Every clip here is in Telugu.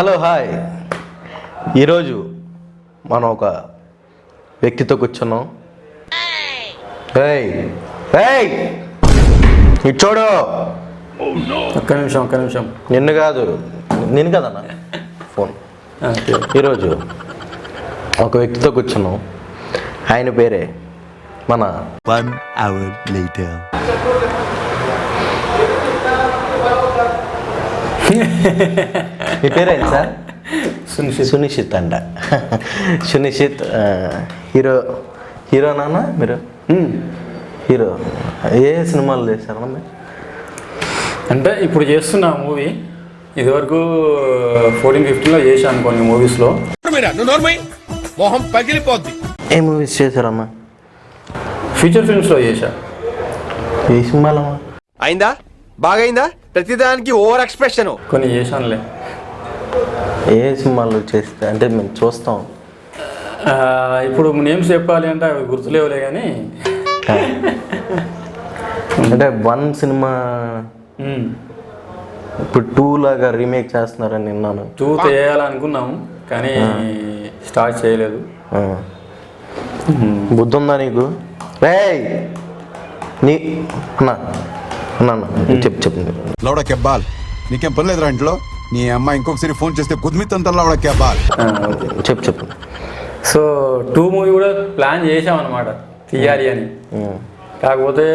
Hello hi. ఈరోజు మనం ఒక వ్యక్తితో కూర్చున్నాం. ఇచ్చోడు ఒక్క నిమిషం నిన్ను కాదు నేను కదన్నా ఫోన్. ఈరోజు ఒక వ్యక్తితో కూర్చున్నాం. ఆయన పేరే మన 1 hour later. మీ పేరేంటి సార్? సునిశ్చిత్ అంట. సునిశ్చిత్ హీరోనా మీరు? హీరో ఏ సినిమాలు చేశారన్నా మీరు? అంటే ఇప్పుడు చేస్తున్నా మూవీ. ఇదివరకు 14-15లో చేశాను కొన్ని మూవీస్లో. మొహం పగిలిపోద్ది. ఏ మూవీస్ చేశారమ్మా? ఫీచర్ ఫిల్మ్స్లో చేశా. ఏ సినిమాలమ్మా? అయిందా? బాగైందా? ప్రతిదానికి ఓవర్ ఎక్స్ప్రెషన్. కొన్ని చేశానులే. ఏ సినిమాలు చేస్తే అంటే మేము చూస్తాం. ఇప్పుడు నేమ్స్ చెప్పాలి అంటే అవి గుర్తులేవులే కానీ అంటే 1 సినిమా ఇప్పుడు 2 లాగా రీమేక్ చేస్తున్నారని విన్నాను. 2 చేయాలనుకున్నాము కానీ స్టార్ట్ చేయలేదు. బుద్ధి ఉందా నీకు? నీ అన్నా అన్నా చెప్పు లౌడా కెబ్బాల్, నీకేం పని లేదురా ఇంట్లో? నీ అమ్మాయి ఇంకొకసారి ఫోన్ చేస్తే కుదిమితంతా లౌడా కెబ్బాల్. చెప్పు. సో 2 మూవీ కూడా ప్లాన్ చేసామన్నమాట తీయాలి అని. కాకపోతే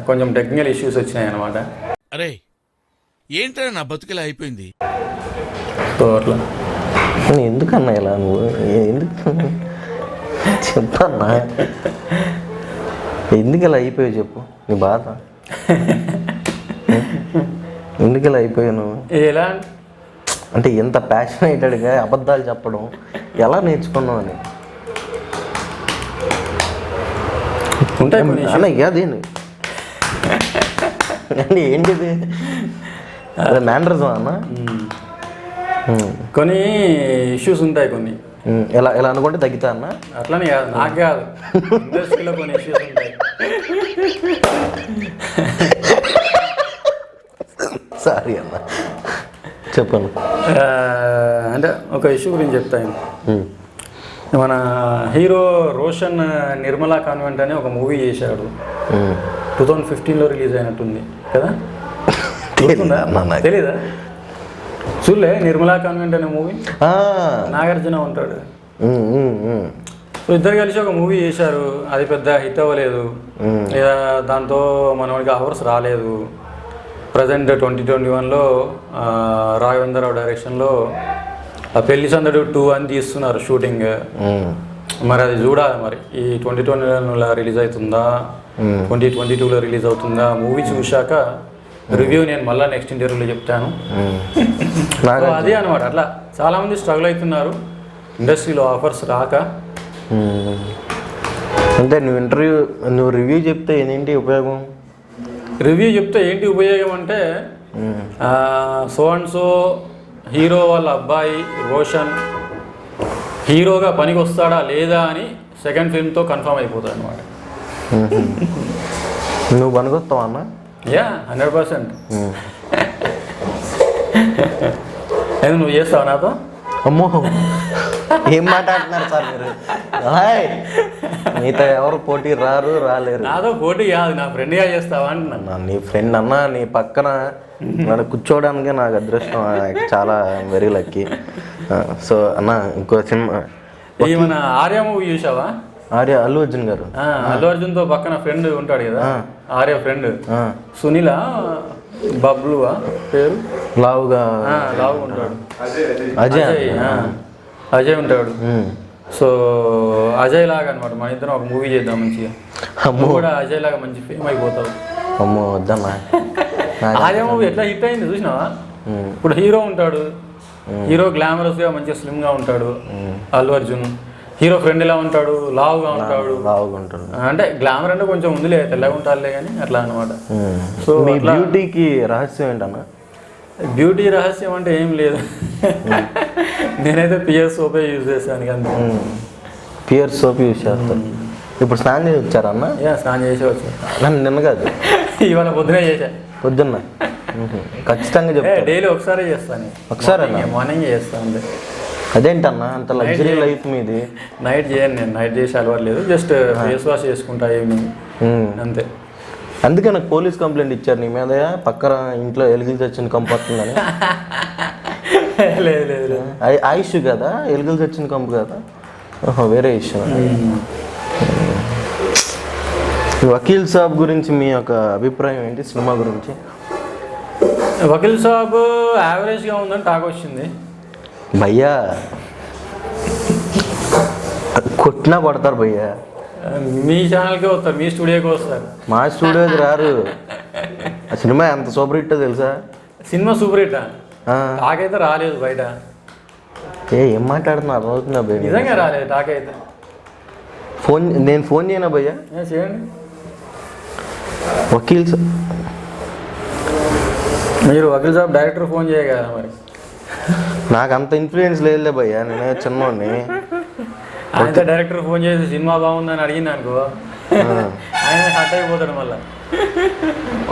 కొంచెం టెక్నికల్ ఇష్యూస్ వచ్చినాయి అన్నమాట. అరే ఏంటో నా బతుకులా అయిపోయింది. సో అట్లా. ఎందుకన్నా ఇలా నువ్వు ఎందుకు చెప్పన్నా? ఎందుకు ఇలా అయిపోయావు చెప్పు నీ బాధ. ఎందుకు ఇలా అయిపోయావు నువ్వు? ఎలా అంటే ఎంత ప్యాషనేటెడ్గా అబద్ధాలు చెప్పడం ఎలా నేర్చుకున్నావు అని ఉంటాయి అన్న. అదేంటి అంటే ఏంటిది? అదే మ్యానరిజం అన్న. కొన్ని ఇష్యూస్ ఉంటాయి కొన్ని. ఎలా అనుకుంటే తగ్గుతా అన్న. అట్లనే కాదు, నాకు కాదు, ఇండస్ట్రీలో కొన్ని ఇష్యూస్ ఉంటాయి. సారీ అన్న, చెప్పను. అంటే ఒక ఇష్యూ గురించి చెప్తాను. మన హీరో రోషన్ నిర్మలా కాన్వెంట్ అని ఒక మూవీ చేశాడు. 2015లో రిలీజ్ అయినట్టుంది కదా? తెలీదా? చూడలే నిర్మలా కాన్వెంట్ అనే మూవీ? నాగార్జున ఉంటాడు. సో ఇద్దరు కలిసి ఒక మూవీ చేశారు. అది పెద్ద హిట్ అవ్వలేదు. ఇక దాంతో మనకి అవర్స్ రాలేదు. ప్రజెంట్ 2021లో రాఘవేంద్రరావు డైరెక్షన్లో ఆ పెళ్లి సందడి 2 అని తీస్తున్నారు షూటింగ్. మరి అది చూడాలి. మరి ఈ 2021లో రిలీజ్ అవుతుందా, 2022లో రిలీజ్ అవుతుందా? మూవీ చూశాక రివ్యూ నేను మళ్ళీ నెక్స్ట్ ఇంటర్వ్యూలో చెప్తాను. అదే అనమాట. అట్లా చాలామంది స్ట్రగుల్ అవుతున్నారు ఇండస్ట్రీలో ఆఫర్స్ రాక. అంటే నువ్వు రివ్యూ చెప్తే ఏంటి ఉపయోగం? రివ్యూ చెప్తే ఏంటి ఉపయోగం అంటే సో అండ్ సో హీరో వాళ్ళ అబ్బాయి రోషన్ హీరోగా పనికి వస్తాడా లేదా అని సెకండ్ ఫిల్మ్తో కన్ఫర్మ్ అయిపోతాడు అనమాట. నువ్వు పనికొస్తావా అన్న? యా 100%. ఏదో నువ్వు చేస్తావు నాతో? అమ్మో ఏం మాట్లాడుతున్నారు సార్ మీరు? మీతో ఎవరు పోటీ రాలేరు. నాతో పోటీ కాదు, నా ఫ్రెండ్గా చేస్తావా అంటున్నా. నీ ఫ్రెండ్ అన్నా నీ పక్కన నన్ను కూర్చోవడానికి నాకు అదృష్టం. చాలా వెరీ లక్కీ. సో అన్న ఇంకో సినిమా మన ఆర్య మూవీ చూసావా? ఆర్య అల్లు అర్జున్ గారు. అల్లు అర్జున్తో పక్కన ఫ్రెండ్ ఉంటాడు కదా, ఆర్య ఫ్రెండ్. సునీల బబ్లువా పేరు? లావుగా ఉంటాడు. అజయ్ ఉంటాడు. సో అజయ్ లాగా అనమాట. మన ఇద్దరం ఒక మూవీ చేద్దాం మంచిగా. నువ్వు కూడా అజయ్ లాగా మంచి ఫేమ్ అయిపోతావు. అమ్మో వద్దమ్మా. ఆర్య మూవీ ఎట్లా హిట్ అయింది చూసినావా? ఇప్పుడు హీరో ఉంటాడు, హీరో గ్లామరస్గా మంచిగా స్లిమ్గా ఉంటాడు అల్లు అర్జున్. హీరో ఫ్రెండ్ ఎలా ఉంటాడు? లావుగా ఉంటాడు. అంటే గ్లామర్ అంటే కొంచెం ఉందిలే, తెల్లగా ఉంటారులే కానీ అట్లా అనమాట. సో బ్యూటీకి రహస్యం ఏంటన్నా? బ్యూటీ రహస్యం అంటే ఏం లేదు. నేనైతే పియర్ సోపే యూజ్ చేశాను కానీ. పియర్ సోప్ యూజ్ చేస్తాను. ఇప్పుడు స్నానం చేసి వచ్చారన్న? స్నానం చేసి వచ్చాను. నన్ను నిన్న కాదు, ఇవాళ పొద్దునే చేశా. పొద్దున్న ఖచ్చితంగా చెప్తా. డైలీ ఒకసారి చేస్తాను. ఒకసారేనా? మార్నింగ్ చేస్తాను అంతే. అదేంటన్నా అంత లగ్జరీ లైఫ్ మీది? నైట్ చేయను, నేను నైట్ చేసి అలవాటు లేదు. జస్ట్ ఫేస్ వాష్ చేసుకుంటా ఈవినింగ్ అంతే. అందుకే నాకు పోలీస్ కంప్లైంట్ ఇచ్చారు నీ మీద, పక్కన ఇంట్లో ఎలుగులు చచ్చిన కంపు వస్తుందని. లేదు లేదు లేదు, ఆ ఇష్యూ కదా, ఎలుగులు చచ్చిన కంపు కదా, వేరే ఇష్యూ. వకీల్ సాబ్ గురించి మీ యొక్క అభిప్రాయం ఏంటి సినిమా గురించి? వకీల్ సాబ్ యావరేజ్గా ఉందని టాక్ వచ్చింది భయ్యా. కొట్టినా కొడతారు భయ్యా. మీ ఛానల్కే వస్తారు, మీ స్టూడియోకి వస్తారు. మా స్టూడియోకి రారు. ఆ సినిమా ఎంత సూపర్ హిట్టో తెలుసా? సినిమా సూపర్ హిట్ టాకైతే రాలేదు బయట. ఏం మాట్లాడుతున్నా అర్థమవుతుందా భయ్య? నిజంగా రాలేదు టాక్ అయితే. నేను ఫోన్ చేయనా భయ్యా? చేయండి. వకీల్ సాబ్, మీరు వకీల్ సాబ్ డైరెక్టర్ ఫోన్ చేయగలరా మరి? నాకు అంత ఇన్ఫ్లుయెన్స్ లేదులే భయ్యా, నేనే చిన్నోడిని. ఆయన డైరెక్టర్ ఫోన్ చేసి సినిమా బాగుందని అడిగింది అనుకో, ఆయన హట్ అయిపోతాడు మళ్ళీ.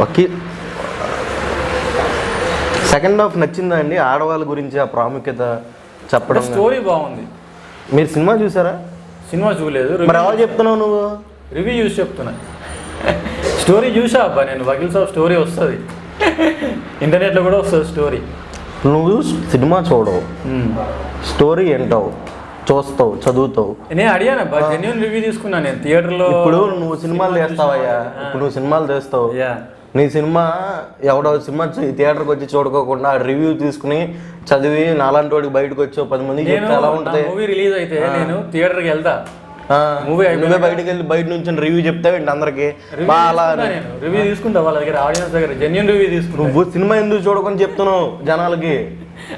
వకీల్ సెకండ్ హాఫ్ నచ్చిందా అండి? ఆడవాళ్ళ గురించి ఆ ప్రాముఖ్యత చెప్పడం. స్టోరీ బాగుంది. మీరు సినిమా చూసారా? సినిమా చూడలేదు. మరి ఎలా చెప్తున్నావు నువ్వు? రివ్యూ చూసి చెప్తున్నా. స్టోరీ చూసా అబ్బా నేను. వకీల్ సాబ్ స్టోరీ వస్తుంది, ఇంటర్నెట్లో కూడా వస్తుంది స్టోరీ. నువ్వు సినిమా చూడవు, స్టోరీ వింటావు, చూస్తావు, చదువుతావు. నేను అడిగాను అబ్బా, జెన్యూన్ రివ్యూ తీసుకున్నాను నేను థియేటర్లో. ఇప్పుడు నువ్వు సినిమాలు చేస్తావయ్యా, ఇప్పుడు నువ్వు సినిమాలు చేస్తావు. నీ సినిమా ఎవడో సినిమా థియేటర్కి వచ్చి చూడుకోకుండా రివ్యూ తీసుకుని చదివి నాలాంటి వాడికి బయటకు వచ్చి 10 మందికి చెప్తే ఎలా ఉంటుంది? మూవీ రిలీజ్ అయితే నేను థియేటర్కి వెళ్తా. మూవీ నువ్వే బయటకు వెళ్ళి బయట నుంచి రివ్యూ చెప్తావేంటి అందరికి? రివ్యూ తీసుకుంటా వాళ్ళ దగ్గర, ఆడియన్స్ దగ్గర జెన్యూన్ రివ్యూ తీసుకుంటా. నువ్వు సినిమా ఎందుకు చూడకొని చెప్తున్నావు జనాలకి?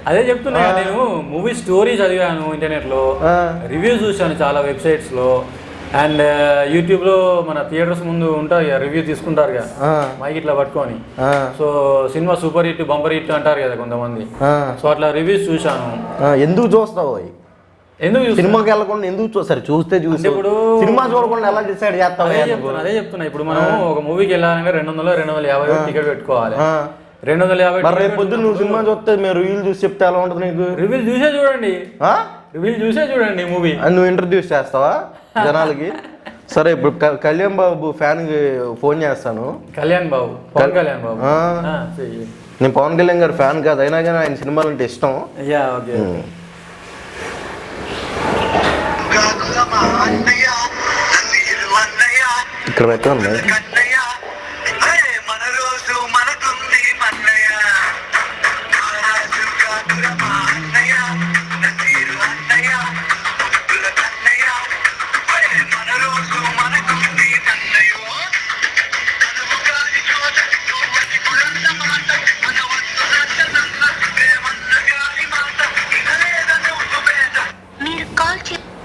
అదే చెప్తున్నా, నేను మూవీ స్టోరీ చదివాను ఇంటర్నెట్లో, రివ్యూ చూశాను చాలా వెబ్సైట్స్లో, అండ్ యూట్యూబ్లో మన థియేటర్స్ ముందు ఉంటారు కదా రివ్యూ తీసుకుంటారు కదా మైక్ ఇట్లా పట్టుకొని. So cinema super hit, bumper hit అంటారు కదా కొంతమంది. సో అట్లా రివ్యూస్ చూశాను. ఎందుకు చూస్తావు? ఎందుకు సినిమాకి వెళ్ళకుండా ఎందుకు చూస్తారు? చూస్తే చూసి ఇప్పుడు సినిమా చూడకుండా ఎలా డిసైడ్ చేస్తావు? అదే చెప్తున్నా. ఇప్పుడు మనం ఒక మూవీకి వెళ్ళాలంటే 200-250 టికెట్ పెట్టుకోవాలి. 250 రేపు పొద్దున్న నువ్వు సినిమా చూస్తే మేము రివ్యూలు చూసి చెప్తే ఎలా ఉంటుంది నీకు? రివ్యూలు చూసే చూడండి, రివ్యూలు చూసే చూడండి మూవీ. నువ్వు ఇంట్రడ్యూస్ చేస్తావా జనాలకి? సరే, ఇప్పుడు కళ్యాణ్ బాబు ఫ్యాన్కి ఫోన్ చేస్తాను. కళ్యాణ్ బాబు, పవన్ కళ్యాణ్ బాబు. నేను పవన్ కళ్యాణ్ గారి ఫ్యాన్ కాదు, అయినా కానీ ఆయన సినిమాలు అంటే ఇష్టం. ఇక్కడ పెట్టండి.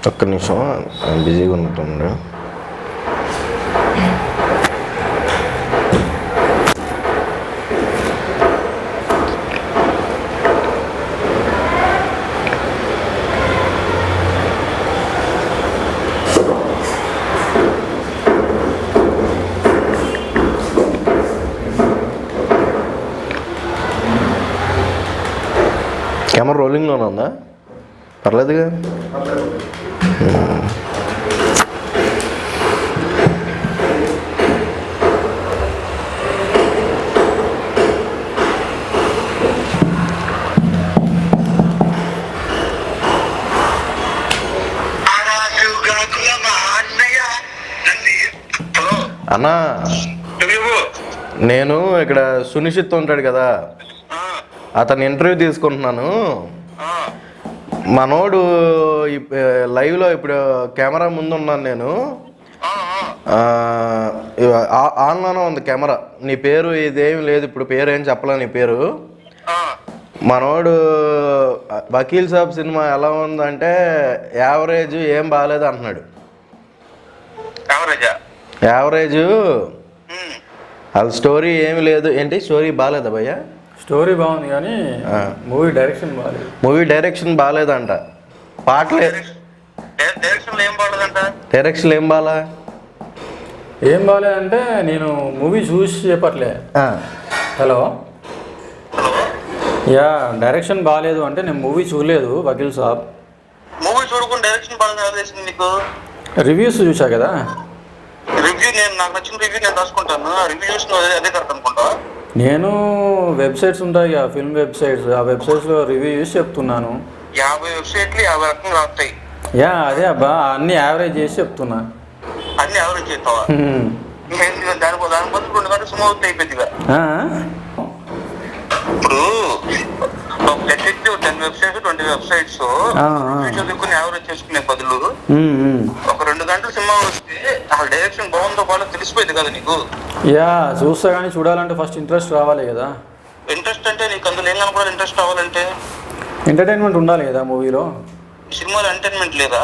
ఒక్క నిమిషం, బిజీగా ఉన్నట్టుండే. కెమెరా రోలింగ్లోనే ఉందా? పర్లేదుగా. అన్నా, నేను ఇక్కడ సునిశ్చిత్ ఉంటాడు కదా, అతను ఇంటర్వ్యూ తీసుకుంటున్నాను. మనోడు లైవ్లో ఇప్పుడు కెమెరా ముందు ఉన్నాను నేను. ఆన్లోనే ఉంది కెమెరా. నీ పేరు ఇదేమి లేదు, ఇప్పుడు పేరు ఏం చెప్పలే నీ పేరు. మనోడు వకీల్ సాబ్ సినిమా ఎలా ఉందంటే యావరేజ్, ఏం బాగాలేదు అంటున్నాడు. యావరేజ్, వాళ్ళ స్టోరీ ఏమి లేదు. ఏంటి స్టోరీ బాగాలేదా భయ్యా? స్టోరీ బాగుంది కానీ మూవీ డైరెక్షన్ బాగాలేదు. మూవీ డైరెక్షన్ బాగాలేదంట. పాటలే డైరెక్షన్ ఏం బాగా ఏం బాగాలేదంటే నేను మూవీ చూసి చెప్పట్లే. హలో, యా డైరెక్షన్ బాగాలేదు అంటే నేను మూవీ చూడలేదు వకీల్ సాబ్. మూవీ చూడకుండా డైరెక్షన్ బాగా తెలిసింది నీకు. రివ్యూస్ చూసా కదా. రివ్యూ నాకు నచ్చిన రివ్యూ నేను రాసుకుంటాను. రివ్యూ చూసిన అదే కరెక్ట్ అనుకుంటా. నేను వెబ్సైట్స్ ఉంటాయి కదా, ఫిల్మ్ వెబ్సైట్స్, ఆ వెబ్సైట్స్లో రివ్యూ చూసి చెప్తున్నాను. 50 వెబ్సైట్లు 50 రకంగా రాస్తాయి. యా అదే అబ్బా, అన్ని యావరేజ్ చేసి చెప్తున్నా. అన్ని యావరేజ్ చేస్తావా? దాని బదులు 2 గంటలు సినిమా అవుతుంది అయిపోయిందిగా. ఇప్పుడు డెటెక్టివ్ 10 వెబ్సైట్స్ 20 వెబ్సైట్స్ చదువుకుని యావరేజ్ చేసుకునే బదులు ఒక 2 గంటల సినిమా వస్తే అసలు డైరెక్షన్ బాగుందో బాగా తెలిసిపోయింది కదా నీకు. యా చూస్తా కానీ చూడాలంటే ఫస్ట్ ఇంట్రెస్ట్ రావాలి కదా. ఇంట్రెస్ట్ అంటే నీకు అందులో ఏం కనపడాలి? ఇంట్రెస్ట్ రావాలంటే ఎంటర్టైన్మెంట్ ఉండాలి కదా మూవీలో. సినిమాలో ఎంటర్టైన్మెంట్ లేదా?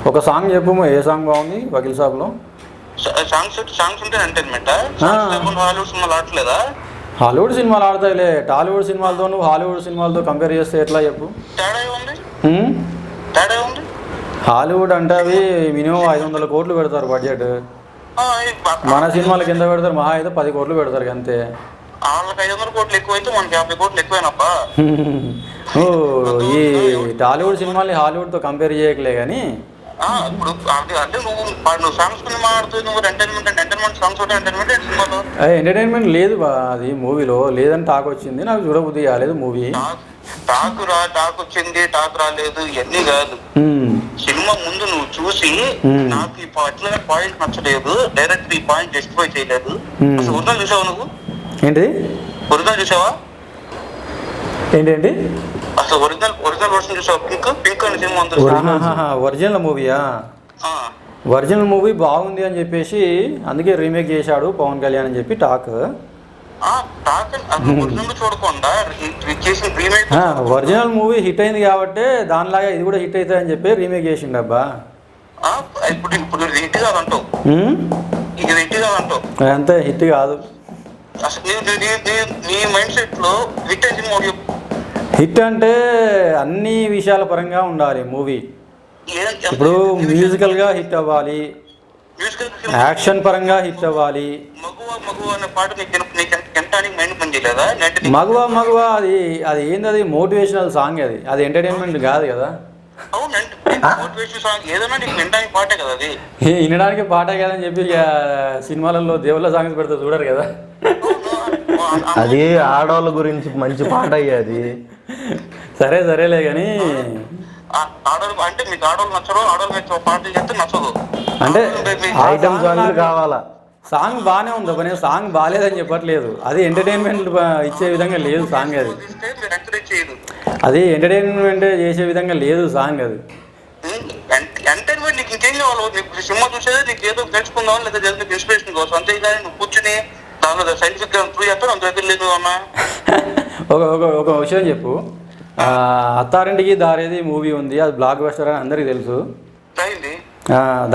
ఒక సాంగ్ చెప్పు, ఏ సాంగ్ బాగుంది వకీల్ సాబ్లో? సాంగ్స్ ఉంటే ఎంటర్టైన్మెంటా? హాలీవుడ్ సినిమాలు ఆడలేదా? హాలీవుడ్ సినిమాలు ఆడతాయిలే, టాలీవుడ్ సినిమాలతో నువ్వు హాలీవుడ్ సినిమాలతో కంపేర్ చేస్తే ఎట్లా చెప్పు? తేడా ఉంది. హాలీవుడ్ అంటే అవి మినిమం 500 కోట్లు పెడతారు బడ్జెట్. మన సినిమాలకు ఎంత పెడతారు? మహా అయితే 10 కోట్లు పెడతారు అంతే. వాళ్ళకి 500 కోట్లు ఎక్కువైతే మనకి 50 కోట్లు ఎక్కువైనప్పా. ఈ టాలీవుడ్ సినిమాల్ని హాలీవుడ్తో కంపేర్ చేయకలే కానీ ఇప్పుడు అంటే నువ్వు సాంగ్స్ సినిమా ఆడుతుంది, నువ్వు ఎంటర్టైన్మెంట్ సాంగ్స్ ఎంటర్టైన్మెంట్ సినిమాలో ఎంటర్టైన్మెంట్ లేదు అది మూవీలో. లేదని టాక్ వచ్చింది, నాకు చూడబుద్ధి కాలేదు మూవీ. టాక్ వచ్చింది, టాక్ రాలేదు ఇవన్నీ కాదు. సినిమా ముందు నువ్వు చూసి నాకు ఈ పాయింట్ నచ్చలేదు, డైరెక్ట్ ఈ పాయింట్ జస్టిఫై చేయలేదు. అసలు ఒరిజినల్ చూసావా నువ్వు? ఏంటి ఒరిజినల్ చూసావా? ఏంటండి అసలు ఒరిజినల్ వర్షన్ చూసావా? పింక్ అనే సినిమా ఉంది. ఒరిజినల్ మూవీయా? ఒరిజినల్ మూవీ బాగుంది అని చెప్పేసి అందుకే రీమేక్ చేశాడు పవన్ కళ్యాణ్ అని చెప్పి టాక్. చూడకుండా ఒరిజినల్ మూవీ హిట్ అయింది కాబట్టి దానిలాగా ఇది కూడా హిట్ అవుతుంది అని చెప్పి రీమేక్ చేసిండు అబ్బా. ఇప్పుడు హిట్ కాదంటావు? ఇది హిట్ కాదంటావు? అంతే హిట్ కాదు. అసలు నీ మైండ్ సెట్ లో హిట్ అయింది మూవీ. హిట్ అంటే అన్ని విషయాల పరంగా ఉండాలి మూవీ. ఇప్పుడు మ్యూజికల్గా హిట్ అవ్వాలి, యాక్షన్ పరంగా హిట్ అవ్వాలి. మగువా మగువా అది ఏంది? అది మోటివేషనల్ సాంగ్, అది ఎంటర్టైన్మెంట్ కాదు కదా. వినడానికి పాటే కదని చెప్పి సినిమాలలో దేవుళ్ళ సాంగ్స్ పెడితే చూడరు కదా. అది ఆడవాళ్ళ గురించి మంచి పాట అయ్యేది. సరేలే కానీ అంటే మీకు ఆడవాళ్ళు నచ్చరు, ఆడవాళ్ళు పాటలు చేస్తే నచ్చదు అంటే ఐటమ్ సాంగ్ కావాలా? సాంగ్ బాగానే ఉంది, నేను సాంగ్ బాగాలేదని చెప్పట్లేదు. అది ఎంటర్టైన్మెంట్ ఇచ్చే విధంగా లేదు సాంగ్. అది ఎంటర్టైన్మెంట్ చేసే విధంగా లేదు సాంగ్. అది ఎంటర్టైన్మెంట్ నీకు ఇంకేం కావాలి? నీకు సినిమా చూసేది నీకు ఏదో తెలుసుకుందాం లేదా ఇన్స్పిరేషన్ కోసం అంతే. కానీ నువ్వు కూర్చుని దానిలో సైంటిఫిక్ ప్రూవ్ చేస్తావు అంత దగ్గర లేదు అన్నా. ఒక విషయం చెప్పు, అత్తారింటికి దారేది మూవీ ఉంది, అది బ్లాక్ బస్టర్ అని అందరికీ తెలుసు.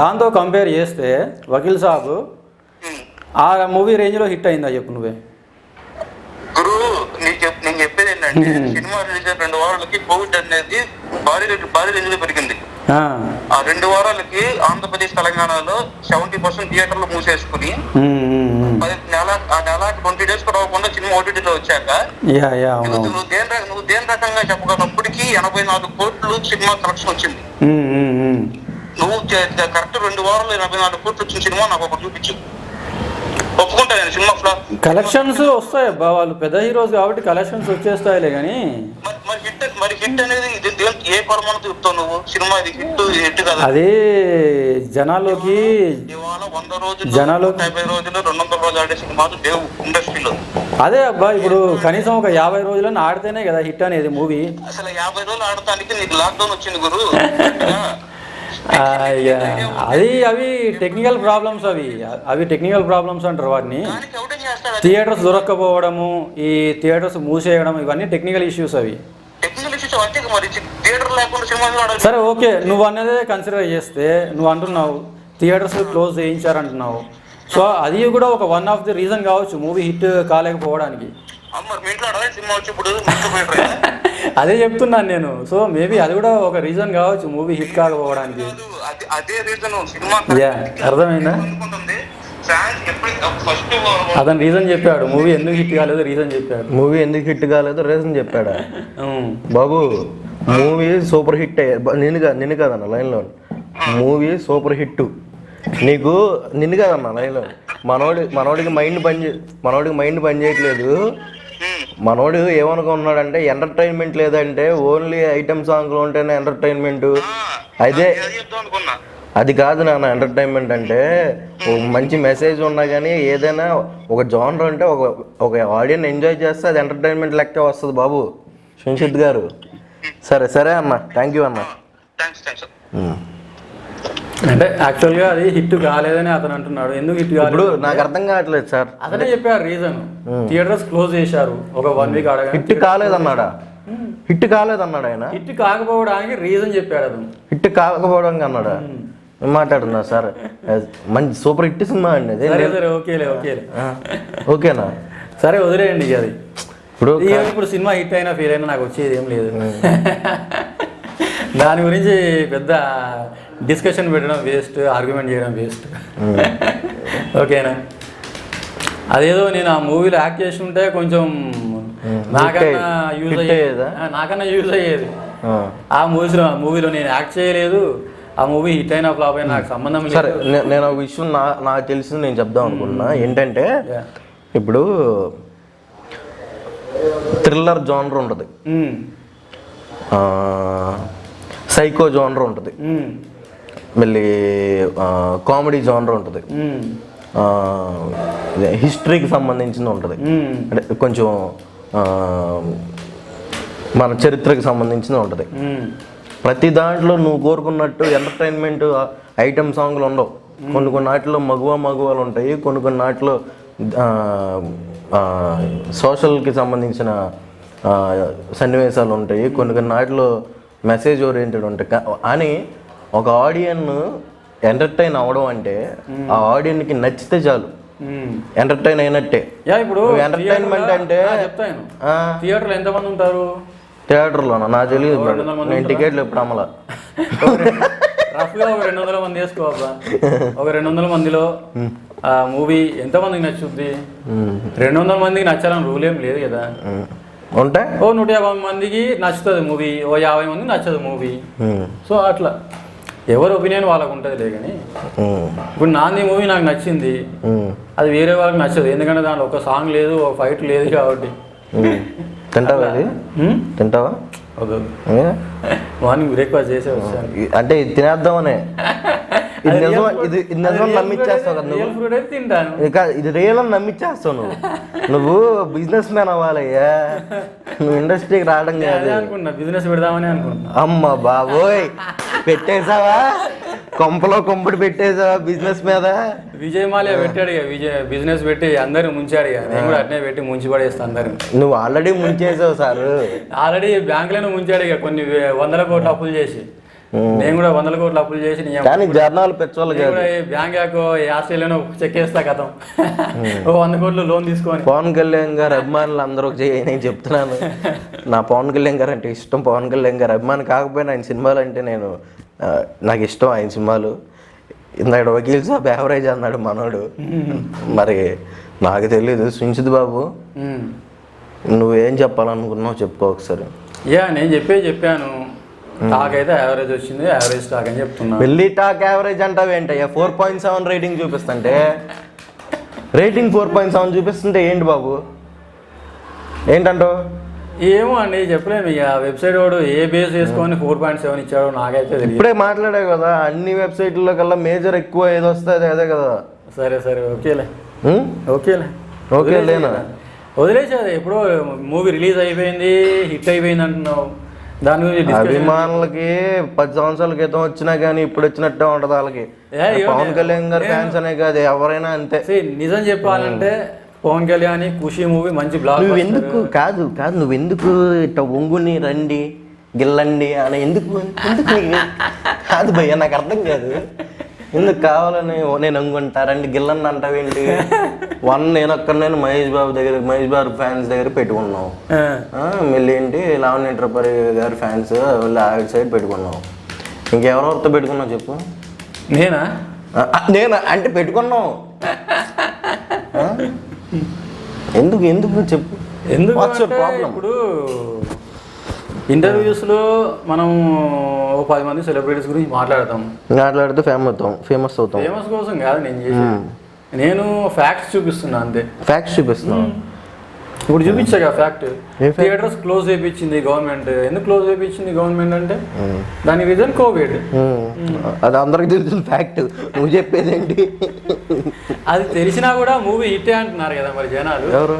దాంతో కంపేర్ చేస్తే వకీల్ సాబ్ ఆ మూవీ రేంజ్లో హిట్ అయిందా చెప్పు నువ్వే. గురు నేను చెప్పేది ఏంటంటే సినిమా రిలీజ్ 2 వారాలకి కోవిడ్ అనేది భారీ రేంజ్ లో పెరిగింది. ఆ 2 వారాలకి ఆంధ్రప్రదేశ్ తెలంగాణలో 70% థియేటర్లు మూసేసుకుని ఆ నెల 20 days కూడా అవ్వకుండా సినిమా ఓటీటీలో వచ్చాక నువ్వు దేని రకంగా చెప్పగలప్పటికీ 84 కోట్లు సినిమా కలెక్షన్ వచ్చింది. నువ్వు కరెక్ట్ 2 వారాలు 84 కోట్లు వచ్చిన సినిమా నాకు ఒకటి చూపించు, ఒప్పుకుంటా నేను. సినిమా ఫ్లాప్ కలెక్షన్స్ వస్తాయి అబ్బా, వాళ్ళు పెద్ద హీరోస్ కాబట్టి కలెక్షన్స్ వచ్చేస్తాయిలే కానీ మరి హిట్ అనేది ఏ పరమాణు చెప్తావు నువ్వు? సినిమా ఇది హిట్ కదా, అదే జనాల్లోకి ఇవాళ 100 రోజులు 50 రోజులు 200 రోజులు ఆడే సినిమాలు లేవు ఇండస్ట్రీలో. అదే అబ్బా, ఇప్పుడు కనీసం ఒక 50 రోజులను ఆడితేనే కదా హిట్ అనేది మూవీ. అసలు 50 రోజులు ఆడటానికి నీకు లాక్డౌన్ వచ్చింది గురు. అవి టెక్నికల్ ప్రాబ్లమ్స్, అవి టెక్నికల్ ప్రాబ్లమ్స్ అంటారు వాటిని. థియేటర్స్ దొరక్కపోవడము, ఈ థియేటర్స్ మూసేయడం, ఇవన్నీ టెక్నికల్ ఇష్యూస్. అవి సరే ఓకే, నువ్వు అన్నదే కన్సిడర్ చేస్తే నువ్వు అంటున్నావు థియేటర్స్ క్లోజ్ చేయించారంటున్నావు. సో అది కూడా ఒక వన్ ఆఫ్ ది రీజన్ కావచ్చు మూవీ హిట్ కాలేకపోవడానికి. అదే చెప్తున్నాను నేను. సో మేబీ అది కూడా ఒక రీజన్ కావచ్చు మూవీ హిట్ కాకపోవడానికి. అదే రీజన్ సినిమా అర్థమైందా? ఫస్ట్ అతను రీజన్ చెప్పాడు, మూవీ ఎందుకు హిట్ కాలేదు రీజన్ చెప్పాడు. మూవీ ఎందుకు హిట్ కాలేదు రీజన్ చెప్పాడా? ఉమ్. బాబు మూవీ సూపర్ హిట్ నిన్ను కాదన్న లైన్లో, మూవీ సూపర్ హిట్ నీకు నిన్ను కాదన్న లైన్లో. మనోడికి మైండ్ పని చేయట్లేదు. మనోడు ఏమనుకున్నాడంటే ఎంటర్టైన్మెంట్ లేదంటే ఓన్లీ ఐటమ్ సాంగ్లు ఉంటేనే ఎంటర్టైన్మెంట్. అదే చెప్తాం అనుకున్నా. అది కాదు నాన్న ఎంటర్టైన్మెంట్ అంటే. ఒక మంచి మెసేజ్ ఉన్నా కానీ ఏదైనా ఒక జానర్ అంటే ఒక ఆడియన్స్ ఎంజాయ్ చేస్తే అది ఎంటర్టైన్మెంట్ లెక్క వస్తుంది బాబు. సునిషిత్ గారు సరే అన్న, థ్యాంక్ యూ అన్న. థ్యాంక్స్. అంటే యాక్చువల్గా అది హిట్ కాలేదని అతను అంటున్నాడు. ఎందుకు హిట్ కాలేదు ఇప్పుడు నాకు అర్థం కావట్లేదు సార్. అతనే చెప్పారు రీజన్. థియేటర్స్ క్లోజ్ చేశారు ఒక 1 వీక్ ఆడగా. హిట్ కాలేదన్నాడా? హిట్ కాలేదన్నాడు ఆయన. హిట్ కాకపోవడానికి రీజన్ చెప్పాడు అతను. హిట్ కాకపోవడానికి అన్నాడా? మాట్లాడుతున్నా సార్, మంచి సూపర్ హిట్ సినిమా అండి అది. సరే ఓకేలే ఓకేనా? సరే వదిలేయండి ఇక అది. ఇప్పుడు ఇప్పుడు సినిమా హిట్ అయినా ఫెయిల్ అయినా నాకు వచ్చేది ఏం లేదు. దాని గురించి పెద్ద డిస్కషన్ పెట్టడం వేస్ట్, ఆర్గ్యుమెంట్ చేయడం వేస్ట్. ఓకేనా? అదేదో నేను ఆ మూవీలో యాక్ట్ చేసి ఉంటే కొంచెం నాకన్నా యూజ్ అయ్యేది. ఆ మూవీలో నేను యాక్ట్ చేయలేదు. ఆ మూవీ హిట్ అయినా ఫ్లాప్ అయినా నాకు సంబంధం లేదు. సరే నేను ఒక విషయం నాకు తెలిసింది నేను చెప్దాం అనుకున్నా. ఏంటంటే ఇప్పుడు థ్రిల్లర్ జానర్ ఉంటుంది, సైకో జానర్ ఉంటుంది, మళ్ళీ కామెడీ జానర్ ఉంటుంది, హిస్టరీకి సంబంధించింది ఉంటుంది, అంటే కొంచెం మన చరిత్రకి సంబంధించింది ఉంటుంది. ప్రతి దాంట్లో నువ్వు కోరుకున్నట్టు ఎంటర్టైన్మెంట్ ఐటమ్ సాంగ్లు ఉండవు. కొన్ని నాటిలో మగువాలు ఉంటాయి, కొన్ని నాటిలో సోషల్కి సంబంధించిన సన్నివేశాలు ఉంటాయి, కొన్ని నాటిలో మెసేజ్ ఓరియంటెడ్ ఉంటాయి. అని ఒక ఆడియన్ ఎంటర్టైన్ అవ్వడం అంటే ఆ ఆడియన్కి నచ్చితే చాలు, ఎంటర్టైన్ అయినట్టే. ఇప్పుడు ఎంటర్టైన్మెంట్ అంటే చెప్తాను, థియేటర్లో ఎంతమంది ఉంటారు? థియేటర్లోనా నాకు తెలియదు, నేను టికెట్లు ఎప్పుడు అమ్మలా. రఫ్గా ఒక 200 మంది వేసుకోవా? ఒక 200 మందిలో ఆ మూవీ ఎంతమందికి నచ్చుద్ది? 200 మందికి నచ్చాలని రూల్ ఏం లేదు కదా. ఉంటే ఓ 150 మందికి నచ్చుతుంది మూవీ, ఓ 50 మందికి నచ్చదు మూవీ. సో అట్లా ఎవరి ఒపీనియన్ వాళ్ళకు ఉంటుంది లే. కానీ ఇప్పుడు నాంది మూవీ నాకు నచ్చింది, అది వేరే వాళ్ళకి నచ్చదు. ఎందుకంటే దాంట్లో ఒక సాంగ్ లేదు, ఒక ఫైట్ లేదు కాబట్టి. తింటావా? అది తింటావా? మార్నింగ్ బ్రేక్ఫాస్ట్ చేసే వచ్చాను. అంటే ఇది తినేద్దామనే. ఇది నిజం నమ్మిచ్చేస్తావు కదా నువ్వు. తింటాను. ఇది రియల్ అని నమ్మిచ్చేస్తావు నువ్వు బిజినెస్ మ్యాన్ అవ్వాలయ్యా, నువ్వు ఇండస్ట్రీకి రావడం కాదు. అనుకున్నా బిజినెస్ పెడదామని అనుకుంటున్నా. అమ్మ బాబోయ్, పెట్టేసావా? కొంపలో కొంపటి పెట్టేసావా బిజినెస్ మీద? విజయ్ మాల్యా పెట్టాడు ఇక, బిజినెస్ పెట్టి అందరు ముంచాడు ఇక. నేను కూడా అట్నే పెట్టి ముంచి పడేస్తా అందరు. నువ్వు ఆల్రెడీ ముంచేసావు సార్. ఆల్రెడీ బ్యాంకులోనే ముంచాడు ఇక, కొన్ని 100 కోట్ల అప్పులు చేసి. నేను కూడా 100 కోట్ల అప్పులు చేసి జర్నాలు పెట్రోల్ బ్యాంక్ ఆస్ట్రేలియాలో చెక్ వేస్తా కథం. 100 కోట్లు లోన్ తీసుకొని. పవన్ కళ్యాణ్ గారు అభిమానులు అందరూ నేను చెప్తున్నాను, నా పవన్ కళ్యాణ్ గారు అంటే ఇష్టం. పవన్ కళ్యాణ్ గారు అభిమాని కాకపోయినా ఆయన సినిమాలు అంటే నాకు ఇష్టం. ఆయన సినిమాలు ఇందాక వకీల్ సాబ్ యావరేజ్ అన్నాడు మనోడు, మరి నాకు తెలీదు. సుంచిత్ బాబు నువ్వేం చెప్పాలనుకున్నావు చెప్పుకో ఒకసారి. నేను చెప్పాను. టాక్ అయితే యావరేజ్ వచ్చింది, యావరేజ్ టాక్ అని చెప్తున్నా. వెళ్ళి టాక్ యావరేజ్ అంటావు ఏంటయ్యా? 4.7 రేటింగ్ చూపిస్తుంటే, రేటింగ్ 4.7 చూపిస్తుంటే ఏంటి బాబు, ఏంటంటావు? ఏమో అండి చెప్పలేము ఇక. వెబ్సైట్ వాడు ఏ బేస్ చేసుకొని 4.7 ఇచ్చాడో నాకైతే తెలియదు. ఇప్పుడే మాట్లాడావు కదా, అన్ని వెబ్సైట్లో కల్లా మేజర్ ఎక్కువ ఏదో వస్తుంది అదే కదా. సరే ఓకేలే. ఓకేలేనా? వదిలేసేది. ఎప్పుడో మూవీ రిలీజ్ అయిపోయింది, హిట్ అయిపోయింది అంటున్నావు. దాని గురించి అభిమానులకి 10 సంవత్సరాల క్రితం వచ్చినా కానీ ఇప్పుడు వచ్చినట్టే ఉంటది వాళ్ళకి. పవన్ కళ్యాణ్ గారి ఫ్యాన్స్ అనే కాదు, ఎవరైనా అంతే. నిజం చెప్పాలంటే పవన్ కళ్యాణ్ ఖుషి మూవీ మంచి బ్లాగ్. నువ్వెందుకు కాదు నువ్వెందుకు ఇట్లా ఒంగుని రండి గిల్లండి అని ఎందుకు కాదు భయ్య, నాకు అర్థం కాదు. ఎందుకు కావాలని నేను అనుకుంటారండి గిల్లని అంటావేంటి? నేను మహేష్ బాబు ఫ్యాన్స్ దగ్గర పెట్టుకున్నావు. మళ్ళీ ఏంటి లావణ్య ట్రిపరి గారి ఫ్యాన్స్ ఆవిడ సైడ్ పెట్టుకున్నావు. ఇంకెవరెవరితో పెట్టుకున్నావు చెప్పు. నేనా అంటే పెట్టుకున్నావు. ఎందుకు ఎందుకు చెప్పు. ఎందుకు What's your అంటే problem? ఇప్పుడు ఇంటర్వ్యూస్లో మనం ఓ 10 మంది సెలబ్రిటీస్ గురించి మాట్లాడతాం. మాట్లాడితే ఫేమస్ అవుతాం. ఫేమస్ కోసం కాదు నేను చేసేది, నేను ఫ్యాక్ట్స్ చూపిస్తున్నా అంతే. ఫ్యాక్ట్స్ చూపిస్తున్నాం. ఇప్పుడు చూపించాక ఫ్యాక్ట్, ఏ fact? థియేటర్స్ క్లోజ్ చేయించింది గవర్నమెంట్. ఎందుకు క్లోజ్ చేయించింది గవర్నమెంట్ అంటే దాని రీజన్ కోవిడ్. అది అందరికి తెలిసిన ఫ్యాక్ట్, నువ్వు చెప్పేది ఏంటి? అది తెలిసినా కూడా మూవీ హిట్ అంటున్నారు కదా మరి జనాలు. ఎవరు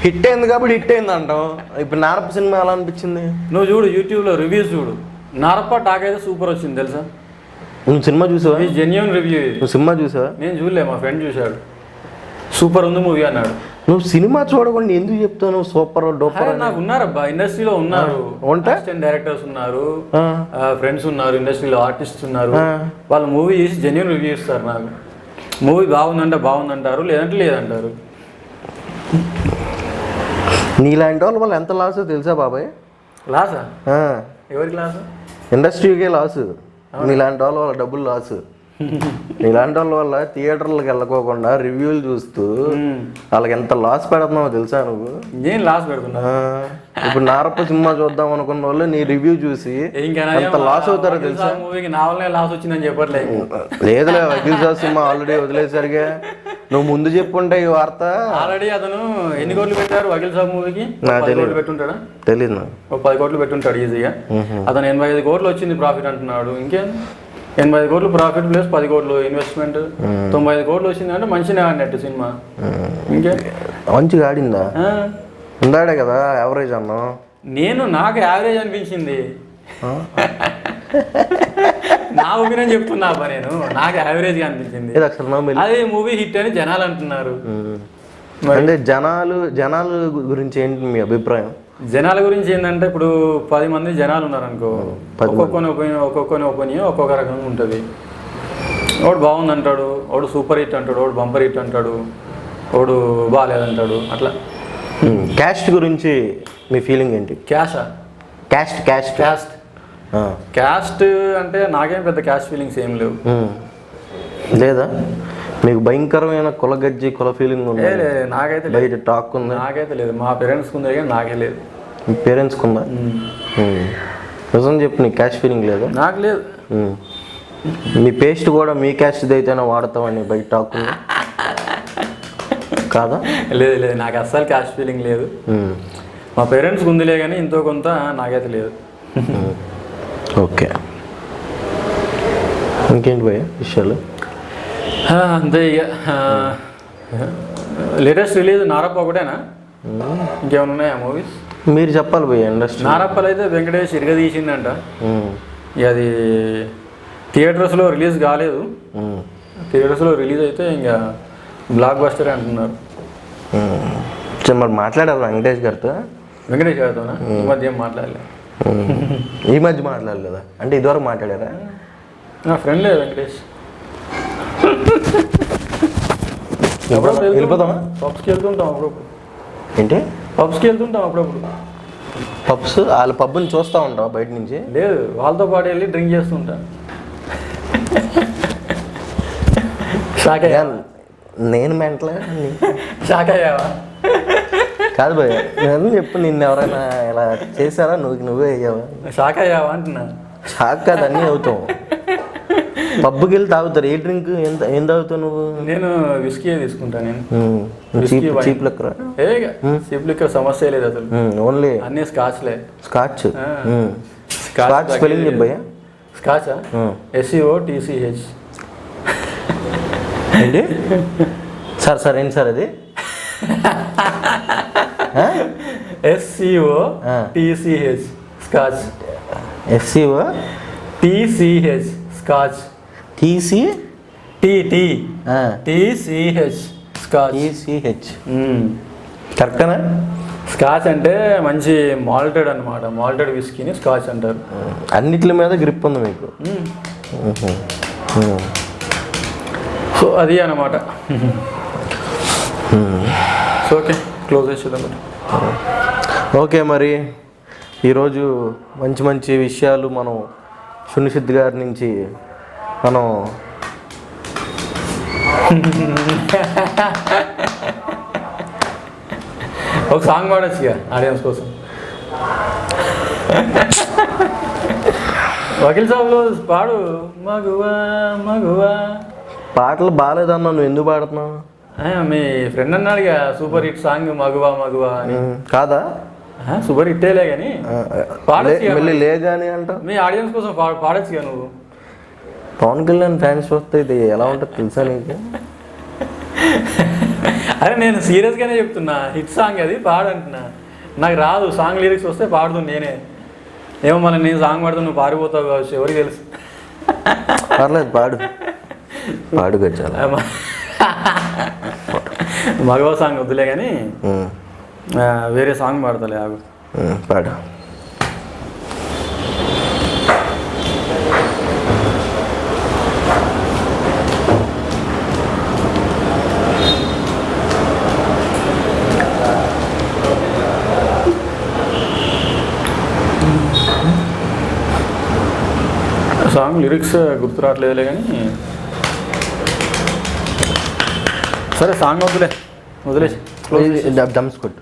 హిట్ అయింది కాబట్టి హిట్ అయింది అంటాం. ఇప్పుడు నారప్ప సినిమా ఎలా అనిపించింది? నువ్వు చూడు యూట్యూబ్లో రివ్యూస్ చూడు. నారప్ప టాక్ అయితే సూపర్ వచ్చింది తెలుసా. నువ్వు సినిమా చూసావా? ఇది జెన్యూన్ రివ్యూ ఇది. నువ్వు సినిమా చూసావా? నేను చూడలే, మా ఫ్రెండ్ చూశాడు, సూపర్ ఉంది మూవీ అన్నాడు. నువ్వు సినిమా చూడకుండా ఎందుకు చెప్తావు నువ్వు సూపర్ డూపర్? నాకు ఉన్నారబ్బా, ఇండస్ట్రీలో ఉన్నారు, అసిస్టెంట్ డైరెక్టర్స్ ఉన్నారు, ఫ్రెండ్స్ ఉన్నారు, ఇండస్ట్రీలో ఆర్టిస్ట్స్ ఉన్నారు. వాళ్ళు మూవీ చేసి జెన్యూన్ రివ్యూ ఇస్తారు. నాకు మూవీ బాగుందంటే బాగుందంటారు, లేదంటే లేదంటారు. నీలాంటి వాళ్ళు ఎంత లాసో తెలుసా బాబాయ్? లాసా? ఎవరికి లాసా? ఇండస్ట్రీకే లాసు. నీలాంటి వాళ్ళ డబ్బులు లాసు. ఇలాంటి వాళ్ళ వల్ల థియేటర్లకు వెళ్ళకోకుండా రివ్యూలు చూస్తూ వాళ్ళకి ఎంత లాస్ పెడుతున్నావో తెలుసా నువ్వు? నేను లాస్ పెడుతున్నా. ఇప్పుడు నారప్ప సినిమా చూద్దాం అనుకున్న వాళ్ళు నీ రివ్యూ చూసి ఎంత లాస్ అవుతారో తెలుసా? మూవీకి నా వల్లనే లాస్ వచ్చిందని చెప్పట్లేదు. లేదులే, వకీల్ సాబ్ సినిమా ఆల్రెడీ వదిలేసరిగా. నువ్వు ముందు చెప్పుంటే ఈ వార్త. ఆల్రెడీ అతను ఎన్ని కోట్లు పెట్టారు వకీల్ సాబ్ మూవీకి? 10 కోట్లు పెట్టుంటాడా? తెలియదు నాకు. 10 కోట్లు పెట్టుంటాడు ఈజీగా. అతను 85 కోట్లు వచ్చింది ప్రాఫిట్ అంటున్నాడు. ఇంకేం 85 కోట్లు ప్రాఫిట్ ప్లస్ 10 కోట్లు ఇన్వెస్ట్మెంట్, 95 కోట్లు వచ్చిందంటే మంచిగా ఆడినట్టు సినిమా. ఇంకే మంచిగా ఆడిందా? ఉందాడే కదా యావరేజ్ అన్నా. నాకు యావరేజ్ అనిపించింది. నా ఒపీనియన్ చెప్తున్నా నేను, నాకు యావరేజ్ గా అనిపించింది. అదే మూవీ హిట్ అని జనాలు అంటున్నారు. అంటే జనాలు గురించి ఏంటి మీ అభిప్రాయం? జనాల గురించి ఏంటంటే ఇప్పుడు 10 మంది జనాలు ఉన్నారు అనుకో, ఒక్కొక్కని ఒపీనియన్ ఒక్కొక్క రకంగా ఉంటుంది. ఒకడు బాగుంది అంటాడు, ఒకడు సూపర్ హిట్ అంటాడు, ఒకడు బంపర్ హిట్ అంటాడు, ఒకడు బాగాలేదంటాడు. అట్లా క్యాస్ట్ గురించి మీ ఫీలింగ్ ఏంటి? క్యాస్ట్ అంటే నాకేం పెద్ద క్యాస్ట్ ఫీలింగ్స్ ఏం లేవు. లేదా మీకు భయంకరమైన కుల ఫీలింగ్ ఉంది? నాకైతే బయట టాక్ ఉంది. నాకైతే లేదు. మా పేరెంట్స్కి ఉంది కానీ నాకే లేదు. మీ పేరెంట్స్కి ఉందా? నిజం చెప్పు, నీ క్యాస్ట్ ఫీలింగ్ లేదా? నాకు లేదు. మీ పేస్ట్ కూడా మీ క్యాస్ట్ అయితేనే వాడతామని బయట టాక్ ఉంది కాదా? లేదు, నాకు అస్సలు క్యాస్ట్ ఫీలింగ్ లేదు. మా పేరెంట్స్కి ఉందిలే కానీ ఎంతో కొంత నాకైతే లేదు. ఓకే, ఇంకేంటి భయ్య విషయాలు? అంతే ఇక. లేటెస్ట్ రిలీజ్ నారప్ప ఒకటేనా? ఇంకేమైనా ఉన్నాయా మూవీస్? మీరు చెప్పాలి భయ్య. ఇండస్ట్రీ నారప్పలు అయితే వెంకటేష్ ఇరగ తీసిందంట. ఇక అది థియేటర్స్లో రిలీజ్ కాలేదు. థియేటర్స్లో రిలీజ్ అయితే ఇంకా బ్లాక్ బస్టర్ అంటున్నారు. మరి మాట్లాడారు వెంకటేష్ గారితో? వెంకటేష్ గారితోనా? ఈ మధ్య ఏం మాట్లాడలే. ఈ మధ్య మాట్లాడలేదా? అంటే ఇదివరకు మాట్లాడారా? నా ఫ్రెండే వెంకటేష్. వెళ్ళిపోతామా? పబ్స్కి వెళ్తుంటాం అప్పుడప్పుడు. ఏంటి? పబ్స్కి వెళ్తుంటాం అప్పుడప్పుడు. పబ్స్? వాళ్ళ పబ్ని చూస్తూ ఉంటావు బయట నుంచి? లేదు, వాళ్ళతో పాటు వెళ్ళి డ్రింక్ చేస్తుంటా. షాక్ అయ్యా? నేను మెంటలే. షాక్ అయ్యావా? కాదు భయ్య, నేను చెప్పు, నిన్ను ఎవరైనా ఇలా చేశారా? నువ్వే అయ్యావా? షాక్ అయ్యావా అంటున్నా. షాక్ కాదు, అన్నీ అవుతావు. పబ్కి వెళ్ళి తాగుతారు. ఏ డ్రింక్ ఏం తాగుతావు నువ్వు? నేను విస్కీ తీసుకుంటా. నేను చీప్ లిక్కర్. చీప్ లిక్కర్ సమస్య లేదు అసలు. ఓన్లీ అన్నీ స్కాచ్లే. స్కాచ్ స్పెల్లింగ్ చెప్పయ్యా. స్కాచా? SCOTCH. ఏంటి సార్ ఏంటి సార్ అది? SCOTCH scotch. SCOTCH scotch. TCH scotch. కరెక్టేనా? స్కాచ్ అంటే మంచి మాల్టెడ్ అనమాట. మాల్టెడ్ విస్కీని స్కాచ్ అంటారు. అన్నిటి మీద గ్రిప్ ఉంది మీకు. సో అది అన్నమాట. సో ఓకే, క్లోజ్ చేసేద్దాం. ఓకే, మరి ఈరోజు మంచి విషయాలు మనం సునిసిద్ధ్ గారి నుంచి మనం ఒక సాంగ్ పాడొచ్చు ఇక ఆడియన్స్ కోసం. వకీల్ సాబ్లో పాడు మగువా మగువా. పాటలు బాగాలేదన్నా, నువ్వు ఎందుకు పాడుతున్నావు? మీ ఫ్రెండ్ అన్నాడుగా సూపర్ హిట్ సాంగ్ మగువా మగువా అని. కాదా? సూపర్ హిట్టేలే కానీ మళ్ళీ లేగాని అంట. మీ ఆడియన్స్ కోసం పాడొచ్చుగా నువ్వు. పవన్ కళ్యాణ్ ఫ్యాన్స్ వస్తే ఇది ఎలా ఉంటుంది తెలుసా నీకు? అరే నేను సీరియస్గానే చెప్తున్నా, హిట్ సాంగ్ అది పాడంటున్నా. నాకు రాదు సాంగ్ లిరిక్స్ వస్తే పాడుతుంది నేనే. ఏమో మళ్ళీ నేను సాంగ్ పాడుతూ నువ్వు పారిపోతావు కావచ్చు, ఎవరికి తెలుసు. పర్లేదు పాడు, పాడు గచ్చాల. మగవా సాంగ్ వద్దులే కానీ వేరే సాంగ్ పాడతలే ఆగు. పాడు. సాంగ్ లిరిక్స్ గుర్తు రావట్లేదులే కానీ సరే సాంగ్ వదిలేసి డమ్స్ కొట్టు.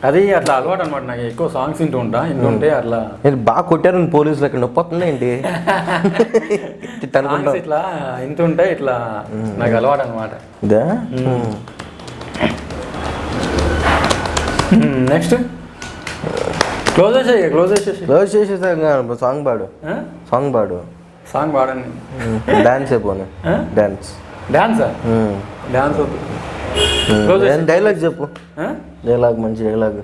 అది అట్లా అలవాటు అనమాట నాకు. ఎక్కువ సాంగ్స్ వింటుంటా, ఇంటుంటే అట్లా బాగా కొట్టారు పోలీసులు అక్కడ నొప్పి ఏంటి సాంగ్స్ ఇట్లా ఇంటుంటే ఇట్లా నాకు అలవాటు అనమాట. నెక్స్ట్ క్లోజ్ చేసేసా. సాంగ్ పాడు, సాంగ్ పాడు, సాంగ్ పాడండి. డాన్స్ అయిపోను. డాన్స్ డాన్సా? డాన్స్ డైలాగ్ చెప్పు. డైలాగ్, మంచి డైలాగ్.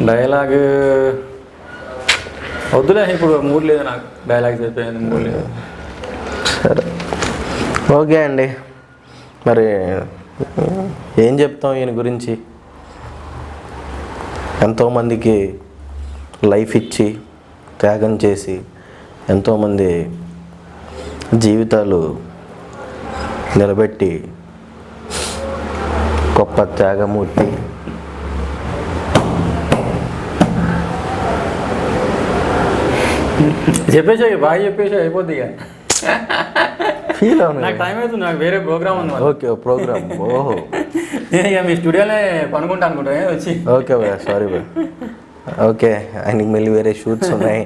డైలాగ్ వద్దులే, ఇప్పుడు మూడ్ లేదు నాకు. డైలాగ్స్ అయిపోయింది, మూడ్ లేదు. సరే ఓకే అండి. మరి ఏం చెప్తాం ఈయన గురించి? ఎంతోమందికి లైఫ్ ఇచ్చి త్యాగం చేసి ఎంతోమంది జీవితాలు నిలబెట్టి గొప్ప త్యాగమూర్తి. చెప్పేసి బాగా చెప్పేసి అయిపోద్ది ఇక. ఫీల్ అవును. నాకు టైం అవుతుంది, నాకు వేరే ప్రోగ్రామ్ ఉంది. Okay, program. ఓహో, నేను ఇక మీ స్టూడియోలో పనుకుంటా అనుకుంటా వచ్చి. Okay boy, sorry boy. Okay, ఆయనకి మళ్ళీ వేరే షూట్స్ ఉన్నాయి.